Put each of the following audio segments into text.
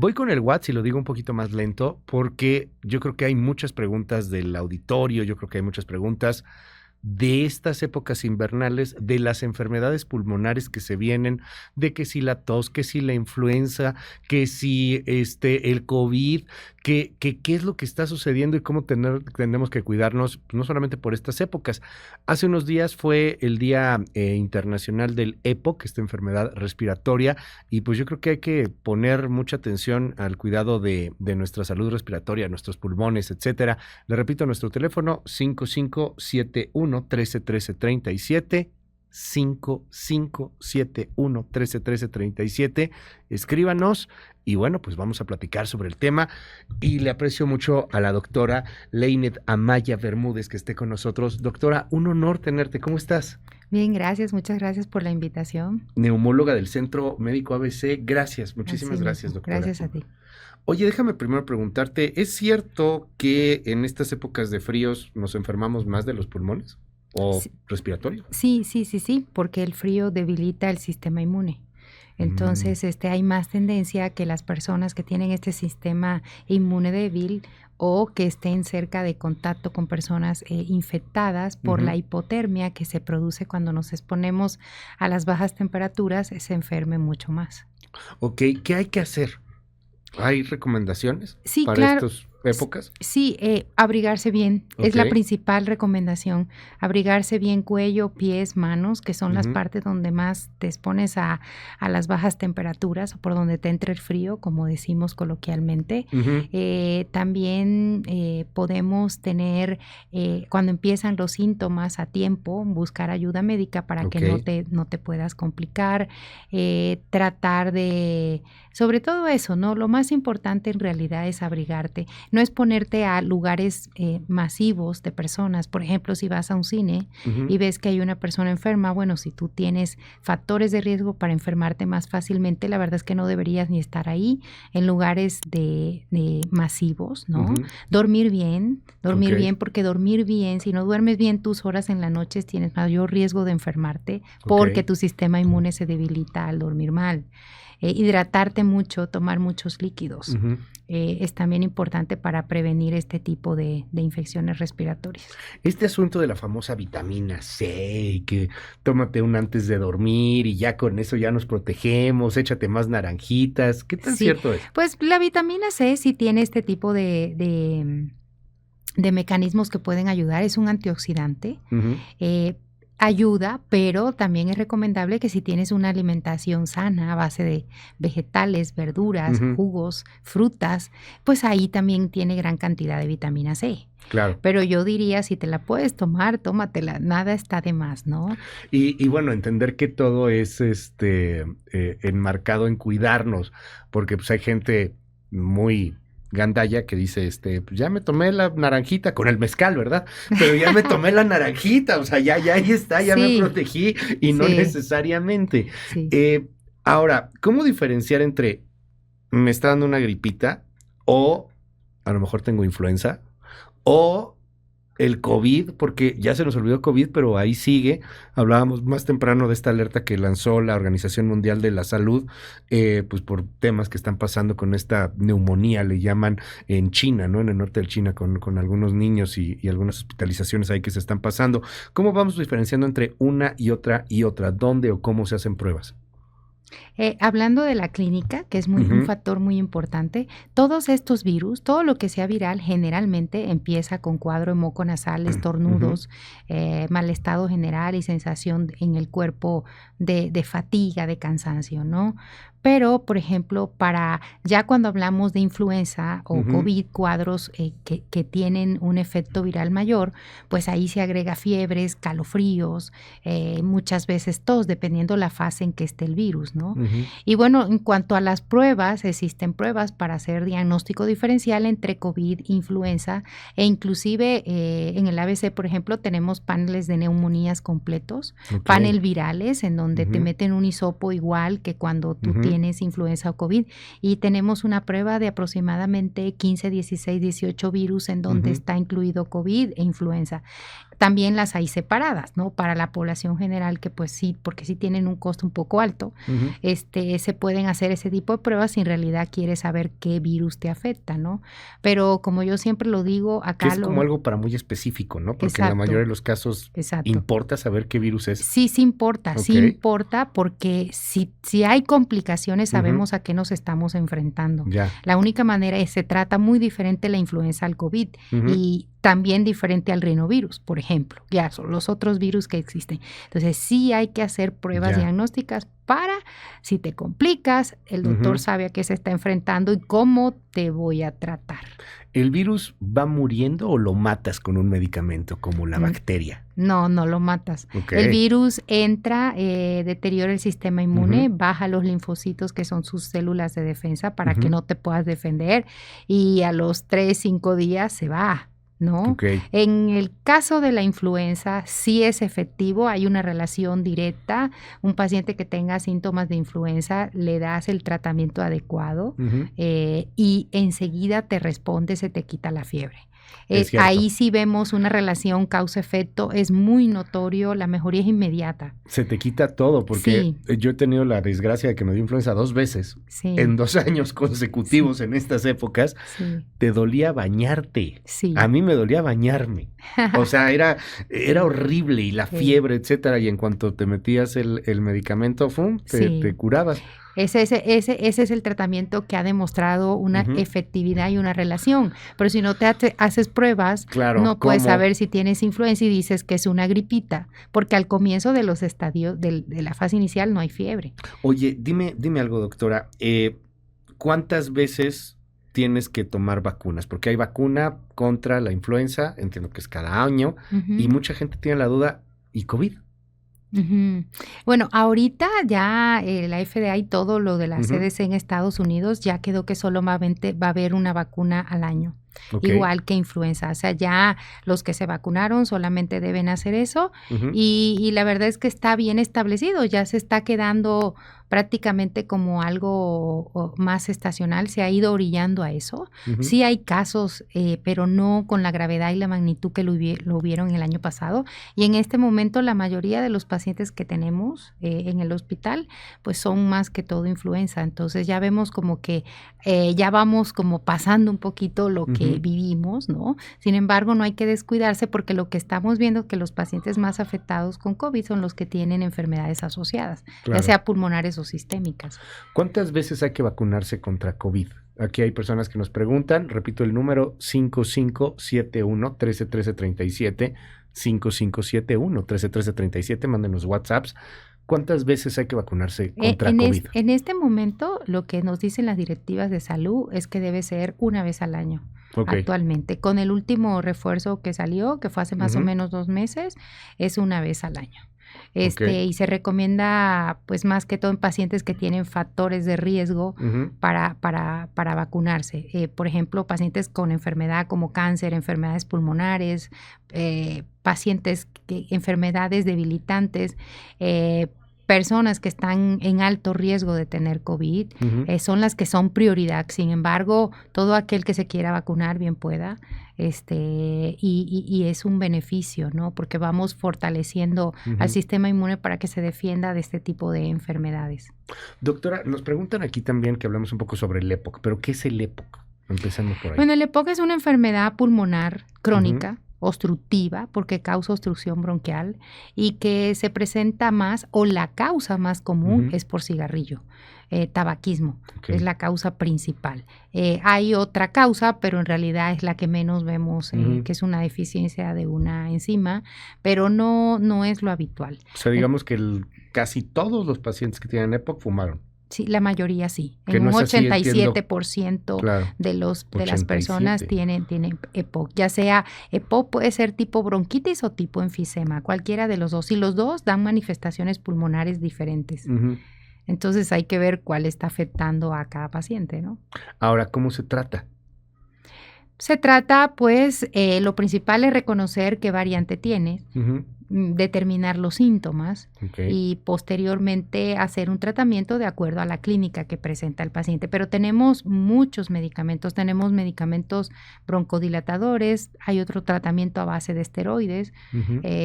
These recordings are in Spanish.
Voy con el WhatsApp y lo digo un poquito más lento porque yo creo que hay muchas preguntas del auditorio, yo creo que hay muchas preguntas de estas épocas invernales, de las enfermedades pulmonares que se vienen, de que si la tos, que si la influenza, que si el COVID, qué es lo que está sucediendo y cómo tenemos que cuidarnos, no solamente por estas épocas. Hace unos días fue el Día Internacional del EPOC, esta enfermedad respiratoria, y pues yo creo que hay que poner mucha atención al cuidado de nuestra salud respiratoria, nuestros pulmones, etcétera. Le repito, nuestro teléfono 5571-131337, 5571-131337. Escríbanos y bueno, pues vamos a platicar sobre el tema y le aprecio mucho a la doctora Leynet Amaya Bermúdez que esté con nosotros. Doctora, un honor tenerte. ¿Cómo estás? Bien, gracias. Muchas gracias por la invitación. Neumóloga del Centro Médico ABC. Gracias, muchísimas gracias, doctora. Gracias a ti. Oye, déjame primero preguntarte, ¿es cierto que en estas épocas de fríos nos enfermamos más de los pulmones o respiratorios? Sí, porque el frío debilita el sistema inmune. Entonces, hay más tendencia que las personas que tienen este sistema inmune débil o que estén cerca de contacto con personas infectadas por la hipotermia que se produce cuando nos exponemos a las bajas temperaturas, se enferme mucho más. Ok, ¿qué hay que hacer? ¿Hay recomendaciones para claro. estas épocas? Sí, abrigarse bien, es la principal recomendación. Abrigarse bien cuello, pies, manos, que son las partes donde más te expones a las bajas temperaturas o por donde te entra el frío, como decimos coloquialmente. También podemos tener, cuando empiezan los síntomas a tiempo, buscar ayuda médica para que no te puedas complicar. Tratar de, sobre todo eso, ¿no? Lo más importante en realidad es abrigarte. No es ponerte a lugares masivos de personas. Por ejemplo, si vas a un cine y ves que hay una persona enferma, bueno, si tú tienes factores de riesgo para enfermarte más fácilmente, la verdad es que no deberías ni estar ahí en lugares de masivos, ¿no? Dormir bien, porque dormir bien, si no duermes bien tus horas en la noche, tienes mayor riesgo de enfermarte porque tu sistema inmune se debilita al dormir mal. Hidratarte mucho, tomar muchos líquidos. Es también importante para prevenir este tipo de infecciones respiratorias. Este asunto de la famosa vitamina C y que tómate una antes de dormir y ya con eso ya nos protegemos, échate más naranjitas, ¿qué tan cierto es? Pues la vitamina C sí tiene este tipo de mecanismos que pueden ayudar, es un antioxidante. Ayuda, pero también es recomendable que si tienes una alimentación sana a base de vegetales, verduras, jugos, frutas, pues ahí también tiene gran cantidad de vitamina C. Claro. Pero yo diría, si te la puedes tomar, tómatela, nada está de más, ¿no? Y bueno, entender que todo es enmarcado en cuidarnos, porque pues hay gente muy gandalla que dice, pues ya me tomé la naranjita con el mezcal, ¿verdad? Pero ya me tomé la naranjita, o sea, ya ahí está, ya me protegí y no necesariamente. Ahora, ¿cómo diferenciar entre me está dando una gripita o a lo mejor tengo influenza o el COVID, porque ya se nos olvidó COVID, pero ahí sigue. Hablábamos más temprano de esta alerta que lanzó la Organización Mundial de la Salud, pues por temas que están pasando con esta neumonía, le llaman en China, ¿no? En el norte de China, con algunos niños y algunas hospitalizaciones ahí que se están pasando. ¿Cómo vamos diferenciando entre una y otra y otra? ¿Dónde o cómo se hacen pruebas? Hablando de la clínica, que es un factor muy importante, todos estos virus, todo lo que sea viral, generalmente empieza con cuadro de moco nasal, estornudos, mal estado general y sensación en el cuerpo de fatiga, de cansancio, ¿no? Pero, por ejemplo, para ya cuando hablamos de influenza o COVID, cuadros que tienen un efecto viral mayor, pues ahí se agrega fiebres, calofríos, muchas veces tos, dependiendo la fase en que esté el virus, ¿no? Y bueno, en cuanto a las pruebas, existen pruebas para hacer diagnóstico diferencial entre COVID, influenza e inclusive en el ABC, por ejemplo, tenemos paneles de neumonías completos, panel virales en donde te meten un hisopo igual que cuando tú tienes influenza o COVID, y tenemos una prueba de aproximadamente 15, 16, 18 virus en donde está incluido COVID e influenza. También las hay separadas, ¿no? Para la población general que pues sí, porque sí tienen un costo un poco alto, se pueden hacer ese tipo de pruebas si en realidad quieres saber qué virus te afecta, ¿no? Pero como yo siempre lo digo, acá que es como algo para muy específico, ¿no? Porque en la mayoría de los casos importa saber qué virus es. Sí importa porque si hay complicaciones sabemos a qué nos estamos enfrentando. Ya. La única manera es se trata muy diferente la influenza al COVID y también diferente al rinovirus, por ejemplo, ya son los otros virus que existen. Entonces sí hay que hacer pruebas diagnósticas para, si te complicas, el doctor sabe a qué se está enfrentando y cómo te voy a tratar. ¿El virus va muriendo o lo matas con un medicamento como la bacteria? No lo matas. El virus entra, deteriora el sistema inmune, baja los linfocitos que son sus células de defensa para que no te puedas defender y a los 3-5 días se va. ¿No? En el caso de la influenza sí es efectivo, hay una relación directa. Un paciente que tenga síntomas de influenza le das el tratamiento adecuado y enseguida te responde, se te quita la fiebre. Ahí sí vemos una relación causa-efecto, es muy notorio, la mejoría es inmediata. Se te quita todo, porque yo he tenido la desgracia de que me dio influenza 2 veces en 2 años consecutivos en estas épocas. Te dolía bañarte. A mí me dolía bañarme. O sea, era horrible y la fiebre, etcétera, y en cuanto te metías el medicamento, te curabas. Ese es el tratamiento que ha demostrado una efectividad y una relación. Pero si no te haces pruebas, no puedes saber si tienes influenza y dices que es una gripita, porque al comienzo de los estadios de la fase inicial no hay fiebre. Oye, dime algo, doctora. ¿Cuántas veces tienes que tomar vacunas? Porque hay vacuna contra la influenza, entiendo que es cada año, y mucha gente tiene la duda, ¿y COVID? Bueno, ahorita ya la FDA y todo lo de la CDC en Estados Unidos ya quedó que solamente va a haber una vacuna al año. Igual que influenza, o sea, ya los que se vacunaron solamente deben hacer eso y la verdad es que está bien establecido, ya se está quedando prácticamente como algo más estacional, se ha ido orillando a eso. Sí hay casos, pero no con la gravedad y la magnitud que lo hubieron el año pasado y en este momento la mayoría de los pacientes que tenemos en el hospital pues son más que todo influenza, entonces ya vemos como que ya vamos como pasando un poquito lo que vivimos, ¿no? Sin embargo, no hay que descuidarse porque lo que estamos viendo es que los pacientes más afectados con COVID son los que tienen enfermedades asociadas, ya sea pulmonares o sistémicas. ¿Cuántas veces hay que vacunarse contra COVID? Aquí hay personas que nos preguntan, repito el número 5571-131337, 5571-131337, mándenos WhatsApps. ¿Cuántas veces hay que vacunarse contra COVID? En este momento, lo que nos dicen las directivas de salud es que debe ser una vez al año. Actualmente. Con el último refuerzo que salió, que fue hace más o menos 2 meses, es una vez al año. Y se recomienda, pues más que todo en pacientes que tienen factores de riesgo para vacunarse. Por ejemplo, pacientes con enfermedad como cáncer, enfermedades pulmonares, pacientes enfermedades debilitantes, personas que están en alto riesgo de tener COVID, son las que son prioridad. Sin embargo, todo aquel que se quiera vacunar bien pueda, y es un beneficio, ¿no? Porque vamos fortaleciendo al sistema inmune para que se defienda de este tipo de enfermedades. Doctora, nos preguntan aquí también que hablamos un poco sobre el EPOC, pero ¿qué es el EPOC? Empezando por ahí. Bueno, el EPOC es una enfermedad pulmonar crónica, obstructiva porque causa obstrucción bronquial y que se presenta más o la causa más común es por cigarrillo, tabaquismo, es la causa principal. Hay otra causa, pero en realidad es la que menos vemos, que es una deficiencia de una enzima, pero no es lo habitual. O sea, digamos que casi todos los pacientes que tienen EPOC fumaron. Sí, la mayoría sí. En un 87% de las personas tienen EPOC. Ya sea EPOC puede ser tipo bronquitis o tipo enfisema, cualquiera de los dos. Y los dos dan manifestaciones pulmonares diferentes. Entonces hay que ver cuál está afectando a cada paciente, ¿no? Ahora, ¿cómo se trata? Se trata, pues, lo principal es reconocer qué variante tienes. determinar los síntomas Okay. y posteriormente hacer un tratamiento de acuerdo a la clínica que presenta el paciente. Pero tenemos muchos medicamentos broncodilatadores, hay otro tratamiento a base de esteroides,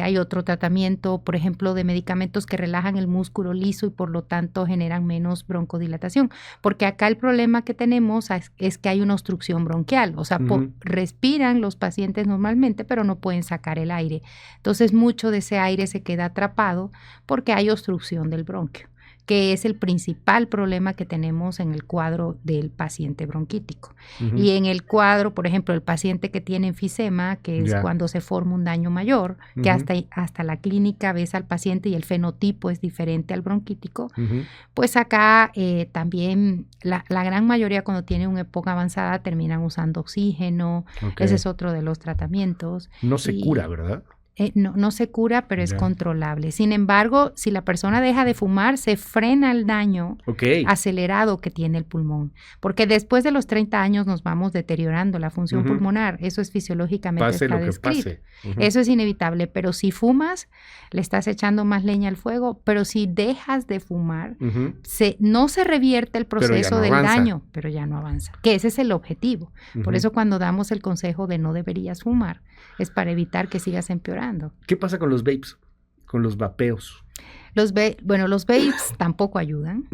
hay otro tratamiento, por ejemplo, de medicamentos que relajan el músculo liso y por lo tanto generan menos broncodilatación, porque acá el problema que tenemos es que hay una obstrucción bronquial, o sea, respiran los pacientes normalmente, pero no pueden sacar el aire. Entonces, mucho de ese aire se queda atrapado porque hay obstrucción del bronquio, que es el principal problema que tenemos en el cuadro del paciente bronquítico. Y en el cuadro, por ejemplo, el paciente que tiene enfisema, que es cuando se forma un daño mayor, que hasta la clínica ves al paciente y el fenotipo es diferente al bronquítico, pues acá también la gran mayoría cuando tiene una época avanzada terminan usando oxígeno. Ese es otro de los tratamientos. No se cura, ¿verdad? No se cura, pero es controlable. Sin embargo, si la persona deja de fumar, se frena el daño acelerado que tiene el pulmón. Porque después de los 30 años nos vamos deteriorando la función pulmonar. Eso es fisiológicamente está descrito. Eso es inevitable. Pero si fumas, le estás echando más leña al fuego. Pero si dejas de fumar, no se revierte el proceso del daño, pero ya no avanza. Que ese es el objetivo. Por eso cuando damos el consejo de no deberías fumar, es para evitar que sigas empeorando. ¿Qué pasa con los vapes? Con los vapeos. Los vapes tampoco ayudan.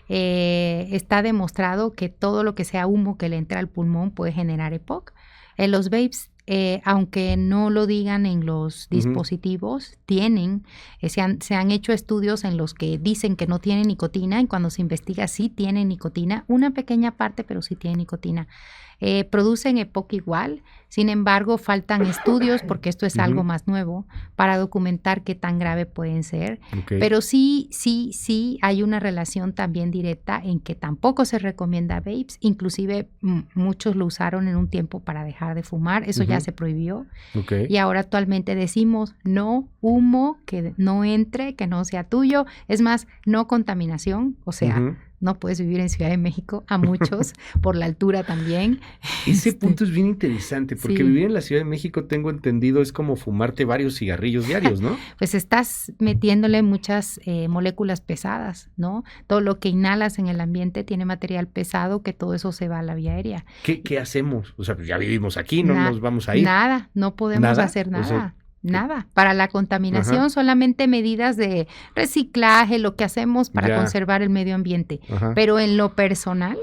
Está demostrado que todo lo que sea humo que le entra al pulmón puede generar EPOC. Los vapes, aunque no lo digan en los dispositivos, se han hecho estudios en los que dicen que no tienen nicotina y cuando se investiga sí tienen nicotina, una pequeña parte, pero sí tiene nicotina. Producen EPOC igual, sin embargo faltan estudios porque esto es algo más nuevo para documentar qué tan grave pueden ser, pero sí hay una relación también directa en que tampoco se recomienda vapes, inclusive muchos lo usaron en un tiempo para dejar de fumar, eso ya se prohibió y ahora actualmente decimos no humo, que no entre, que no sea tuyo, es más, no contaminación, o sea, no puedes vivir en Ciudad de México, a muchos, por la altura también. Ese punto es bien interesante, porque vivir en la Ciudad de México, tengo entendido, es como fumarte varios cigarrillos diarios, ¿no? Pues estás metiéndole muchas moléculas pesadas, ¿no? Todo lo que inhalas en el ambiente tiene material pesado, que todo eso se va a la vía aérea. ¿Qué hacemos? O sea, pues ya vivimos aquí, no nos vamos a ir. Nada, no podemos hacer nada. O sea, nada. Para la contaminación, solamente medidas de reciclaje, lo que hacemos para conservar el medio ambiente. Pero en lo personal,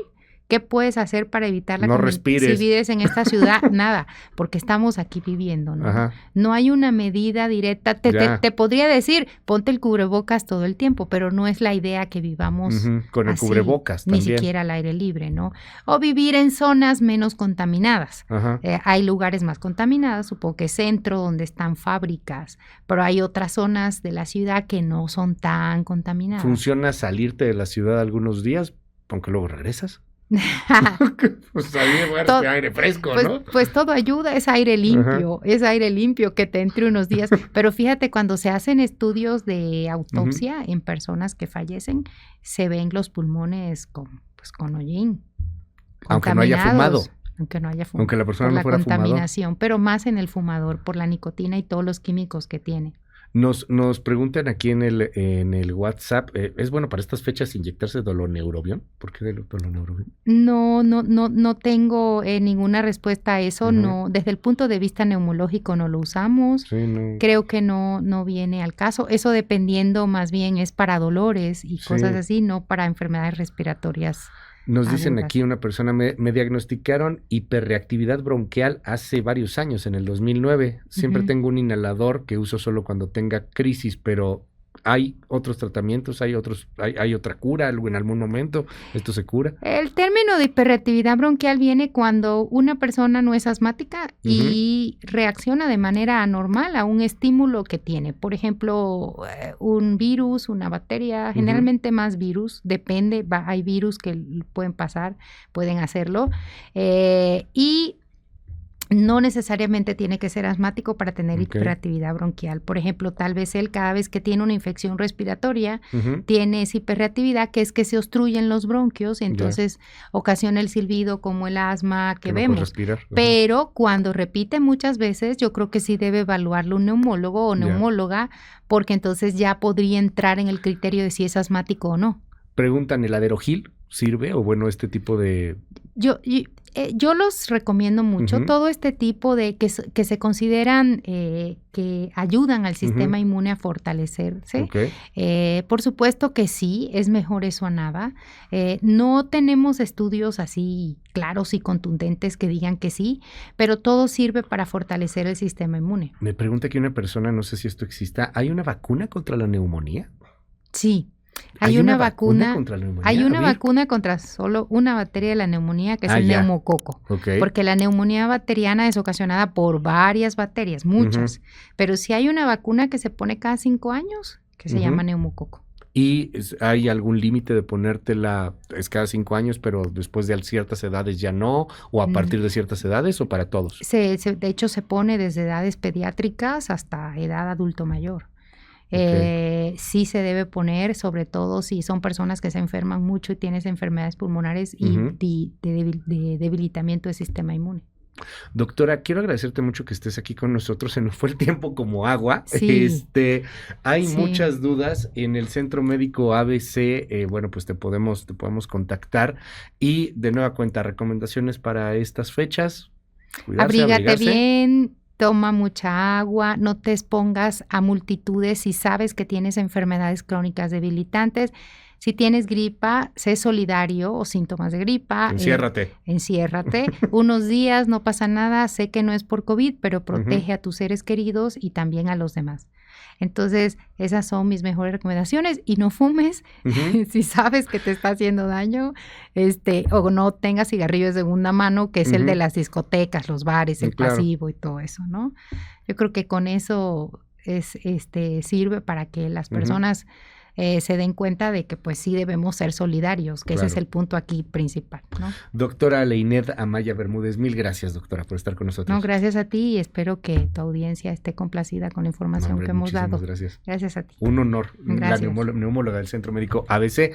¿qué puedes hacer para evitar la contaminación? Si vives en esta ciudad, nada, porque estamos aquí viviendo, ¿no? No hay una medida directa. Te podría decir, ponte el cubrebocas todo el tiempo, pero no es la idea que vivamos con el así, cubrebocas ni también. siquiera al aire libre, ¿no? O vivir en zonas menos contaminadas. Hay lugares más contaminados, supongo que centro, donde están fábricas, pero hay otras zonas de la ciudad que no son tan contaminadas. ¿Funciona salirte de la ciudad algunos días, aunque luego regresas? Pues ahí voy a aire fresco, pues, ¿no? Pues todo ayuda, es aire limpio que te entre unos días. Pero fíjate, cuando se hacen estudios de autopsia en personas que fallecen, se ven los pulmones con hollín. Aunque no haya fumado. Aunque la persona no fuera fumador. Por la contaminación, pero más en el fumador, por la nicotina y todos los químicos que tiene. Nos preguntan aquí en el WhatsApp, ¿es bueno para estas fechas inyectarse doloneurobión? ¿Por qué doloneurobión? No tengo ninguna respuesta a eso. No, desde el punto de vista neumológico no lo usamos. Creo que no viene al caso. Eso dependiendo más bien es para dolores y cosas así, no para enfermedades respiratorias. Nos dicen aquí una persona, me diagnosticaron hiperreactividad bronquial hace varios años, en el 2009. Siempre tengo un inhalador que uso solo cuando tenga crisis, pero ¿hay otros tratamientos? ¿Hay otra cura en algún momento? ¿Esto se cura? El término de hiperreactividad bronquial viene cuando una persona no es asmática y reacciona de manera anormal a un estímulo que tiene. Por ejemplo, un virus, una bacteria, generalmente más virus, depende, hay virus que pueden hacerlo. Y No necesariamente tiene que ser asmático para tener hiperreactividad bronquial. Por ejemplo, tal vez él cada vez que tiene una infección respiratoria tiene esa hiperreactividad, que es que se obstruyen los bronquios y entonces ocasiona el silbido como el asma que vemos. Respirar. Pero cuando repite muchas veces, yo creo que sí debe evaluarlo un neumólogo o neumóloga, porque entonces ya podría entrar en el criterio de si es asmático o no. Preguntan, ¿el Aderogil sirve? O bueno, este tipo de... Yo los recomiendo mucho, todo este tipo de que se consideran que ayudan al sistema inmune a fortalecerse. Por supuesto que sí, es mejor eso a nada. No tenemos estudios así claros y contundentes que digan que sí, pero todo sirve para fortalecer el sistema inmune. Me pregunta aquí una persona, no sé si esto exista, ¿hay una vacuna contra la neumonía? Sí. Hay una vacuna contra la neumonía. Hay una vacuna contra solo una bacteria de la neumonía, que es el neumococo. Porque la neumonía bacteriana es ocasionada por varias bacterias, muchas. Pero sí hay una vacuna que se pone cada 5 años, que se llama neumococo. ¿Y hay algún límite de ponértela, es cada 5 años, pero después de ciertas edades ya no? ¿O a partir de ciertas edades o para todos? De hecho, se pone desde edades pediátricas hasta edad adulto mayor. Sí se debe poner, sobre todo si son personas que se enferman mucho y tienes enfermedades pulmonares y de debilitamiento del sistema inmune. Doctora, quiero agradecerte mucho que estés aquí con nosotros. Se nos fue el tiempo como agua. Sí. Hay muchas dudas en el Centro Médico ABC. Bueno, pues te podemos contactar. Y de nueva cuenta, recomendaciones para estas fechas. Abrigarse bien. Toma mucha agua, no te expongas a multitudes si sabes que tienes enfermedades crónicas debilitantes. Si tienes gripa, sé solidario o síntomas de gripa. Enciérrate. Unos días, no pasa nada. Sé que no es por COVID, pero protege a tus seres queridos y también a los demás. Entonces, esas son mis mejores recomendaciones. Y no fumes si sabes que te está haciendo daño, o no tengas cigarrillos de segunda mano, que es el de las discotecas, los bares, el pasivo y todo eso, ¿no? Yo creo que con eso sirve para que las personas se den cuenta de que pues sí debemos ser solidarios, que ese es el punto aquí principal, ¿no? Doctora Leineth Amaya Bermúdez, mil gracias, doctora, por estar con nosotros. No, gracias a ti y espero que tu audiencia esté complacida con la información que hemos dado. Gracias. Gracias a ti. Un honor. Gracias. La neumóloga del Centro Médico ABC.